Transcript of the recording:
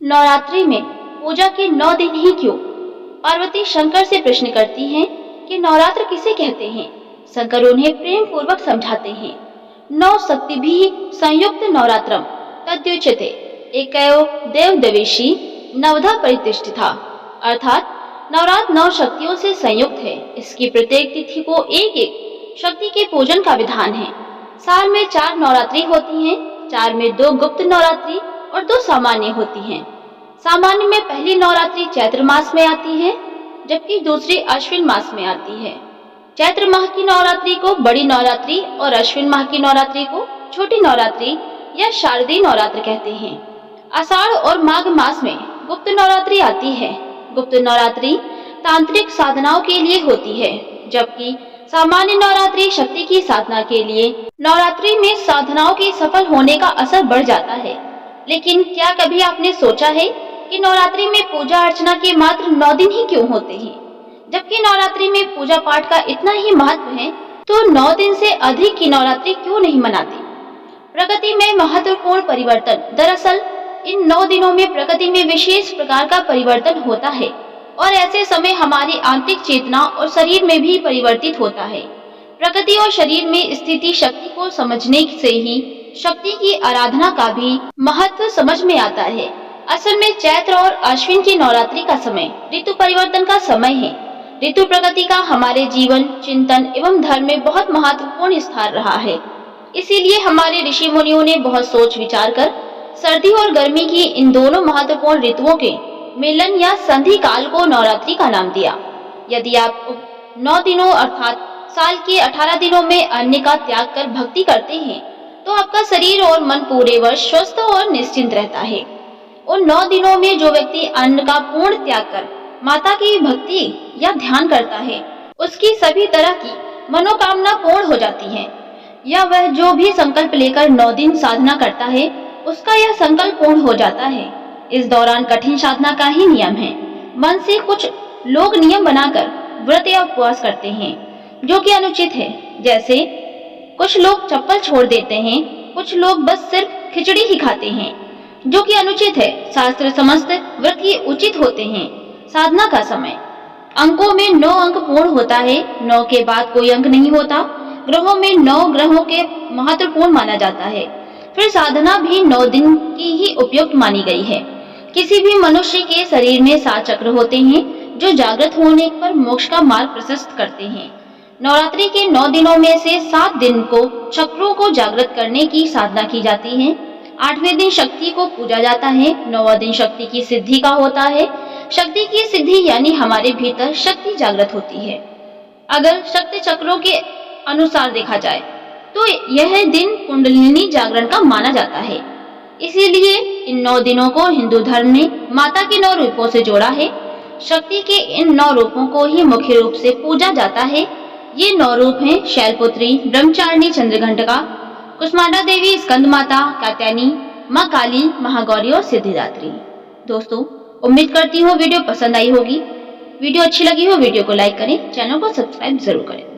नवरात्रि में पूजा के 9 दिन ही क्यों? पार्वती शंकर से प्रश्न करती हैं कि नवरात्र किसे कहते हैं। शंकर उन्हें प्रेम पूर्वक समझाते हैं। 9 शक्ति भी संयुक्त नवरात्रम तद्युच्यते एकैव देव देवेशी नवधा परितिष्ठिता, अर्थात नवरात्र 9 शक्तियों से संयुक्त है। इसकी प्रत्येक तिथि को एक एक शक्ति के पूजन का विधान है। साल में 4 नवरात्रि होती हैं। 4 में 2 गुप्त नवरात्रि और 2 सामान्य होती हैं। सामान्य में पहली नवरात्रि चैत्र मास में आती है, जबकि दूसरी अश्विन मास में आती है। चैत्र माह की नवरात्रि को बड़ी नवरात्रि और अश्विन माह की नवरात्रि को छोटी नवरात्रि या शारदीय नवरात्र कहते हैं। आषाढ़ और माघ मास में गुप्त नवरात्रि आती है। गुप्त नवरात्रि तांत्रिक साधनाओं के लिए होती है, जबकि सामान्य नवरात्रि शक्ति की साधना के लिए। नवरात्रि में साधनाओं के सफल होने का असर बढ़ जाता है। लेकिन क्या कभी आपने सोचा है कि नवरात्रि में पूजा अर्चना के मात्र 9 दिन ही क्यों होते हैं? जबकि नवरात्रि में पूजा पाठ का इतना ही महत्व है, तो 9 दिन से अधिक की नवरात्रि क्यों नहीं मनाते? प्रकृति में महत्वपूर्ण परिवर्तन। दरअसल इन 9 दिनों में प्रकृति में विशेष प्रकार का परिवर्तन होता है और ऐसे समय हमारी आंतरिक चेतना और शरीर में भी परिवर्तित होता है। प्रकृति और शरीर में स्थिति शक्ति को समझने से ही शक्ति की आराधना का भी महत्व समझ में आता है। असल में चैत्र और अश्विन की नवरात्रि का समय ऋतु परिवर्तन का समय है। ऋतु प्रकृति का हमारे जीवन, चिंतन एवं धर्म में बहुत महत्वपूर्ण स्थान रहा है। इसीलिए हमारे ऋषि मुनियों ने बहुत सोच विचार कर सर्दी और गर्मी की इन दोनों महत्वपूर्ण ऋतुओं के मिलन या संधि काल को नवरात्रि का नाम दिया। यदि आप 9 दिनों अर्थात साल के 18 दिनों में अन्न का त्याग कर भक्ति करते हैं, तो आपका शरीर और मन पूरे वर्ष स्वस्थ और निश्चिंत रहता है। उन 9 दिनों में जो व्यक्ति अन्न का पूर्ण त्याग कर माता की भक्ति या ध्यान करता है, उसकी सभी तरह की मनोकामना पूर्ण हो जाती है। या वह जो भी संकल्प लेकर 9 दिन साधना करता है, उसका यह संकल्प पूर्ण हो जाता है। इस दौरान कठिन साधना का ही नियम है। मन से कुछ लोग नियम बनाकर व्रत या उपवास करते हैं, जो कि अनुचित है। जैसे कुछ लोग चप्पल छोड़ देते हैं, कुछ लोग बस सिर्फ खिचड़ी ही खाते हैं, जो कि अनुचित है। शास्त्र समस्त व्रत ही उचित होते हैं। साधना का समय अंकों में 9 अंक पूर्ण होता है। 9 के बाद कोई अंक नहीं होता। ग्रहों में 9 ग्रहों के महत्वपूर्ण माना जाता है। फिर साधना भी 9 दिन की ही उपयुक्त मानी गई है। किसी भी मनुष्य के शरीर में 7 चक्र होते हैं, जो जागृत होने पर मोक्ष का मार्ग प्रशस्त करते हैं। नवरात्रि के 9 दिनों में से 7 दिन को चक्रों को जागृत करने की साधना की जाती है। 8वें दिन शक्ति को पूजा जाता है। 9वां दिन शक्ति की सिद्धि का होता है। शक्ति की सिद्धि यानी हमारे भीतर शक्ति जागृत होती है। अगर शक्ति चक्रों के अनुसार देखा जाए तो यह दिन कुंडलिनी जागरण का माना जाता है। इसीलिए इन 9 दिनों को हिंदू धर्म ने माता के 9 रूपों से जोड़ा है। शक्ति के इन 9 रूपों को ही मुख्य रूप से पूजा जाता है। ये 9 रूप हैं: शैलपुत्री, ब्रह्मचारिणी, चंद्रघंटका, कुष्मांडा देवी, स्कंद माता, कात्यायनी, माँ काली, महागौरी और सिद्धिदात्री। दोस्तों, उम्मीद करती हूँ वीडियो पसंद आई होगी। वीडियो अच्छी लगी हो वीडियो को लाइक करें, चैनल को सब्सक्राइब जरूर करें।